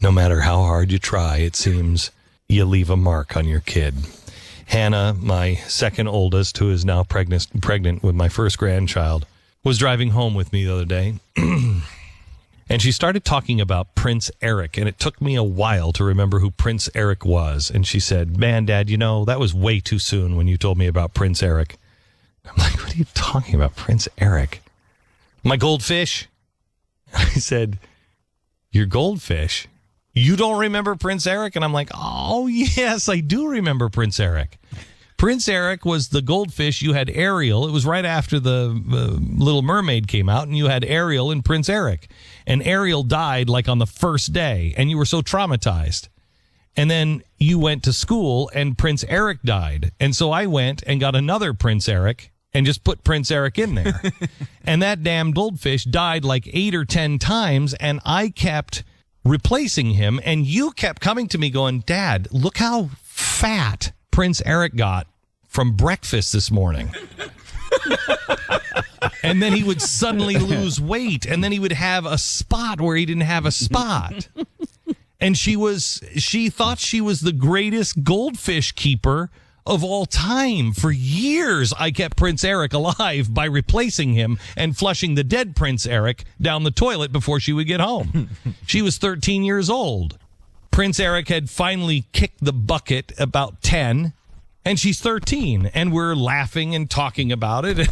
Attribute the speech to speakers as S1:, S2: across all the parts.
S1: No matter how hard you try, it seems you leave a mark on your kid. Hannah, my second oldest, who is now pregnant with my first grandchild, was driving home with me the other day. And she started talking about Prince Eric, and it took me a while to remember who Prince Eric was. And she said, man, Dad, you know, that was way too soon when you told me about Prince Eric. I'm like, what are you talking about, Prince Eric? My goldfish? I said, your goldfish? You don't remember Prince Eric? And I'm like, oh, yes, I do remember Prince Eric. Prince Eric was the goldfish. You had Ariel. It was right after the Little Mermaid came out, and you had Ariel and Prince Eric. And Ariel died like on the first day, and you were so traumatized. And then you went to school, and Prince Eric died. And so I went and got another Prince Eric and just put Prince Eric in there. And that damn goldfish died like 8 or 10 times, and I kept replacing him, and you kept coming to me going, Dad, look how fat Prince Eric got from breakfast this morning. And then he would suddenly lose weight, and then he would have a spot where he didn't have a spot. And she thought she was the greatest goldfish keeper of all time. For years, I kept Prince Eric alive by replacing him and flushing the dead Prince Eric down the toilet before she would get home. She was 13 years old. Prince Eric had finally kicked the bucket about 10, and she's 13, and we're laughing and talking about it.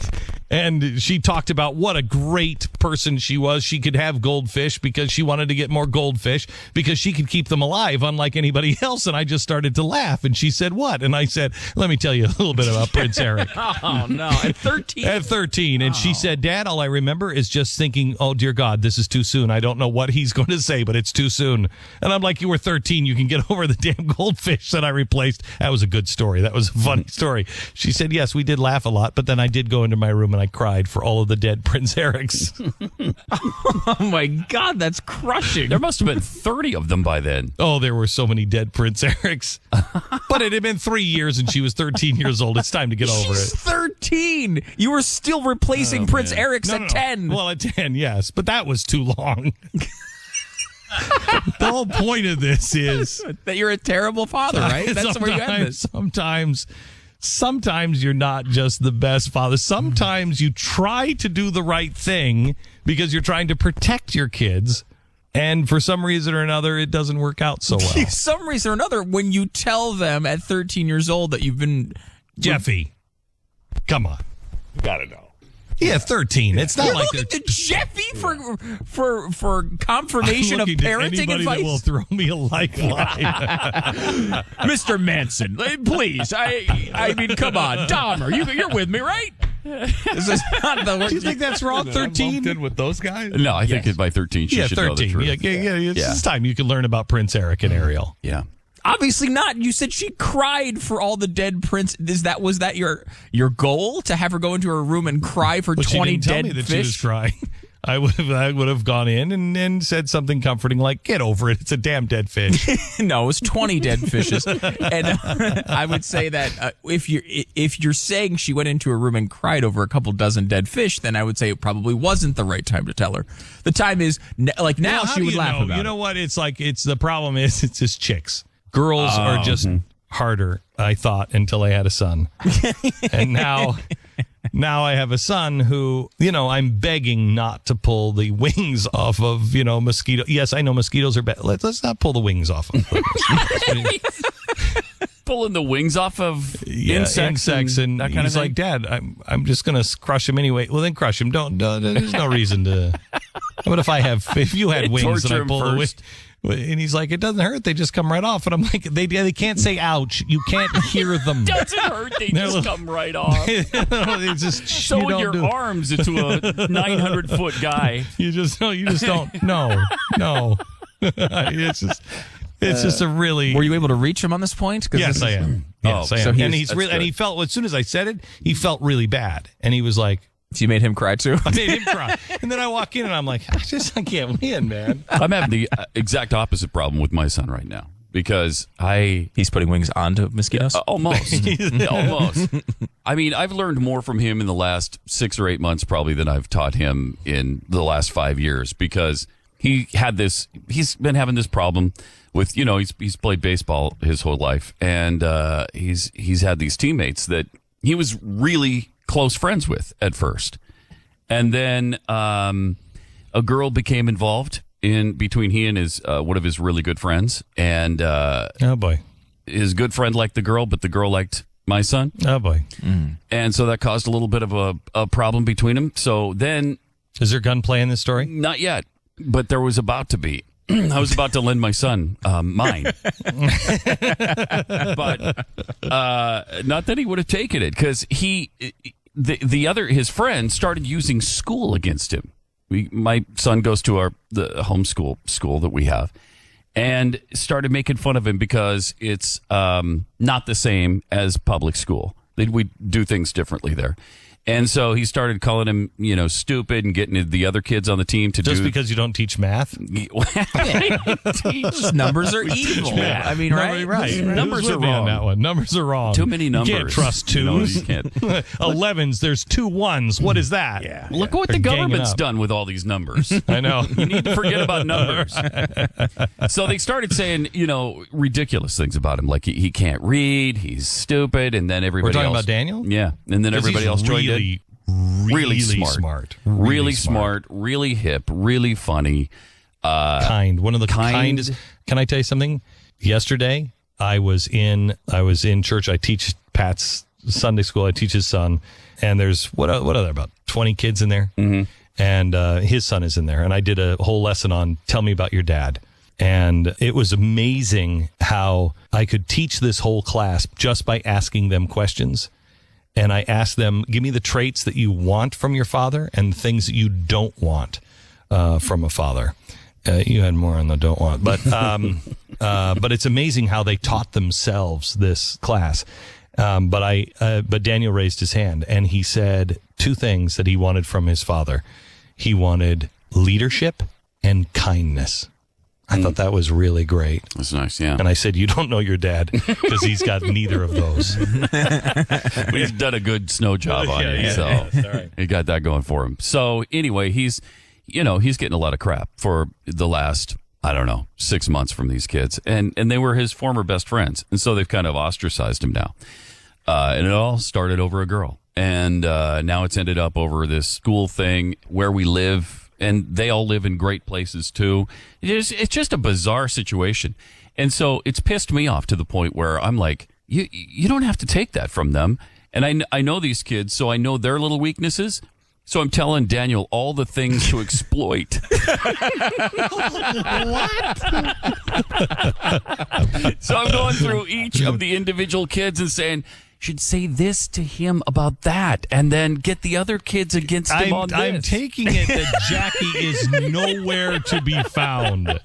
S1: And she talked about what a great person she was. She could have goldfish because she wanted to get more goldfish because she could keep them alive, unlike anybody else. And I just started to laugh. And she said, what? And I said, let me tell you a little bit about Prince Eric.
S2: Oh, no. At 13?
S1: At 13. And she said, Dad, all I remember is just thinking, oh, dear God, this is too soon. I don't know what he's going to say, but it's too soon. And I'm like, you were 13. You can get over the damn goldfish that I replaced. That was a good story. That was a funny story. She said, yes, we did laugh a lot. But then I did go into my room and I cried for all of the dead Prince Erics.
S2: Oh, my God, that's crushing.
S3: There must have been 30 of them by then.
S1: Oh, there were so many dead Prince Erics. But it had been 3 years and she was 13 years old. It's time to get over
S2: She's
S1: it.
S2: 13. You were still replacing Prince Erics at 10.
S1: Well, at 10, yes. But that was too long. The whole point of this is
S2: that you're a terrible father, right? That's where you end this.
S1: Sometimes you're not just the best father. Sometimes you try to do the right thing because you're trying to protect your kids. And for some reason or another, it doesn't work out so well.
S2: Some reason or another, when you tell them at 13 years old that you've been...
S1: Jeffy, come on. You got to know. Yeah, 13. It's not
S2: You're
S1: like
S2: looking to Jeffy for confirmation of parenting
S1: anybody
S2: advice.
S1: That will throw me a lifeline.
S2: Mr. Manson, please. I mean, come on, Dahmer, you're with me, right? This is not the word.
S1: Do you think that's wrong? 13
S4: in with those guys?
S3: No, I think by 13 she should
S1: 13.
S3: know the truth.
S1: Yeah. It's time you can learn about Prince Eric and Ariel.
S3: Yeah.
S2: Obviously not. You said she cried for all the dead prince. Was that your goal, to have her go into her room and cry for 20
S1: she didn't
S2: dead
S1: tell me that
S2: fish?
S1: She was crying. I would have gone in and said something comforting like, get over it. It's a damn dead fish.
S2: No, it was 20 dead fishes. And I would say that if you're saying she went into her room and cried over a couple dozen dead fish, then I would say it probably wasn't the right time to tell her. The time is like now.
S1: Well,
S2: she would laugh about it.
S1: You know what? It's like the problem is it's just chicks. Girls are just harder, I thought, until I had a son. And now I have a son who, I'm begging not to pull the wings off of, mosquito. Yes, I know mosquitoes are bad. Let's not pull the wings off of them.
S3: Pulling the wings off of insects and that kind
S1: he's
S3: of thing.
S1: like, Dad, I'm just going to crush him anyway. Well, then crush him. Don't there's no reason to. What if you had wings and I pull the wings? And he's like, it doesn't hurt. They just come right off. And I'm like, they can't say ouch. You can't hear them.
S3: Doesn't hurt. They just come right off.
S1: It's just
S3: so in your arms into a 900-foot guy.
S1: You just don't. No. It's just a really.
S2: Were you able to reach him on this point?
S1: Yes, I am. Yes, I am.
S2: So
S1: and he felt, as soon as I said it, he felt really bad. And he was like,
S2: so you made him cry too?
S1: I made him cry. And then I walk in and I'm like, I can't win, man.
S3: I'm having the exact opposite problem with my son right now because
S2: he's putting wings onto mosquitoes?
S3: Almost. Almost. I mean, I've learned more from him in the last 6 or 8 months probably than I've taught him in the last 5 years because He's been having this problem with, he's played baseball his whole life, and he's had these teammates that he was really close friends with at first. And then a girl became involved in between he and his one of his really good friends, and
S1: Oh boy.
S3: his good friend liked the girl, but the girl liked my son.
S1: Oh boy.
S3: And so that caused a little bit of a problem between them. So then,
S1: Is there gunplay in this story?
S3: not yet, but there was about to be. I was about to lend my son mine, but not that he would have taken it, because his friend started using school against him. My son goes to the homeschool school that we have, and started making fun of him because it's not the same as public school. We do things differently there. And so he started calling him, stupid, and getting the other kids on the team to
S1: Just because you don't teach math?
S2: Those numbers are evil. I mean, right?
S3: Numbers are
S1: Who's with me on
S3: wrong.
S1: that one. Numbers are wrong.
S3: Too many numbers.
S1: You can't trust twos.
S3: You can't.
S1: 11s, there's 2 1s. What is that? Yeah.
S3: Look what
S1: They're
S3: the
S1: ganging
S3: government's
S1: up.
S3: done with all these numbers.
S1: I know.
S3: You need to forget about numbers. So they started saying, ridiculous things about him, like he can't read, he's stupid, and then everybody
S1: We're talking
S3: else.
S1: about Daniel?
S3: Yeah, and then
S1: 'Cause
S3: everybody
S1: he's
S3: else joined in. Really smart. Really smart, really hip, really funny.
S1: Kind. One of the kindest. Can I tell you something? Yesterday, I was in church. I teach Pat's Sunday school. I teach his son, and there's what are there, about 20 kids in there, and his son is in there. And I did a whole lesson on tell me about your dad. And it was amazing how I could teach this whole class just by asking them questions. And I asked them, give me the traits that you want from your father and the things that you don't want from a father. You had more on the don't want, but it's amazing how they taught themselves this class. But Daniel raised his hand, and he said 2 things that he wanted from his father. He wanted leadership and kindness. I thought that was really great.
S3: That's nice, yeah.
S1: And I said, you don't know your dad, because he's got neither of those.
S3: He's done a good snow job on it, so he got that going for him. So anyway, he's getting a lot of crap for the last, 6 months from these kids. And they were his former best friends. And so they've kind of ostracized him now. And it all started over a girl. And now it's ended up over this school thing where we live. And they all live in great places, too. It's just a bizarre situation. And so it's pissed me off to the point where I'm like, you don't have to take that from them. And I know these kids, so I know their little weaknesses. So I'm telling Daniel all the things to exploit. So I'm going through each of the individual kids and saying, should say this to him about that, and then get the other kids against him on this.
S1: I'm taking it that Jackie is nowhere to be found.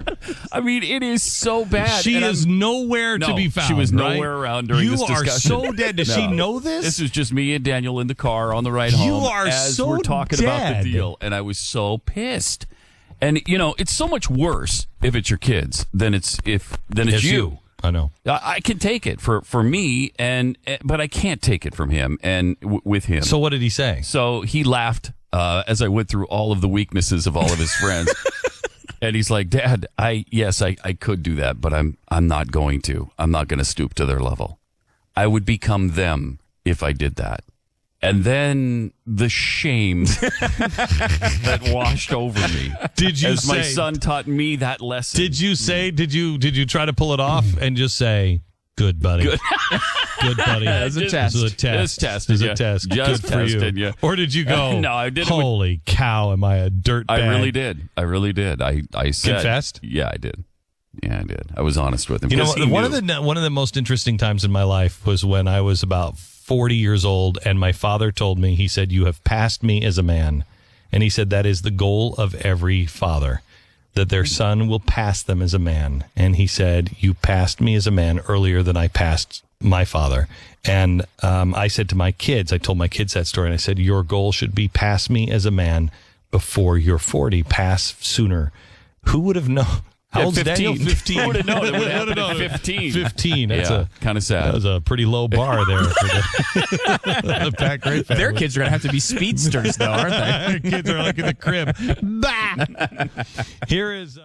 S3: I mean, it is so bad.
S1: She
S3: and
S1: is nowhere to be found.
S3: She was
S1: right?
S3: nowhere around during this discussion.
S1: You are so dead. Does she know this?
S3: This is just me and Daniel in the car on the ride home.
S1: You are
S3: as
S1: so
S3: we're talking
S1: dead.
S3: about the deal, and I was so pissed. And it's so much worse if it's your kids than it's you.
S1: I know.
S3: I can take it for me, but I can't take it from him and with him.
S1: So what did he say?
S3: So he laughed as I went through all of the weaknesses of all of his friends, and he's like, "Dad, I could do that, but I'm not going to. I'm not going to stoop to their level. I would become them if I did that." And then the shame that washed over me.
S1: Did you
S3: as
S1: say,
S3: my son taught me that lesson?
S1: Did you say? Did you try to pull it off and just say, "Good buddy, good buddy"?
S2: As a test.
S1: As a test.
S3: Just tested
S1: As
S3: you.
S1: a test.
S3: Just
S1: Good for
S3: tested
S1: you.
S3: you.
S1: Or did you go?
S3: No, I did it
S1: Holy cow! Am I a dirt bag?
S3: I really did. I said,
S1: confessed?
S3: Yeah, I did. Yeah, I did. I was honest with him.
S1: You know,
S3: 'cause he
S1: one
S3: knew.
S1: of the most interesting times in my life was when I was about 40 years old, and my father told me, he said, "You have passed me as a man." And he said that is the goal of every father, that their son will pass them as a man. And he said, "You passed me as a man earlier than I passed my father." And I said to my kids, I told my kids that story, and I said, "Your goal should be pass me as a man before you're 40, pass sooner." Who would have known? How old's
S3: 15.
S1: Daniel? 15.
S3: Who would have known? It would have happened at 15.
S1: 15. That's
S3: Yeah, kind of sad.
S1: That was a pretty low bar there for the Pat Gray family.
S2: Their kids are going to have to be speedsters, though, aren't they?
S1: Their kids are like in the crib. Bah! Here is.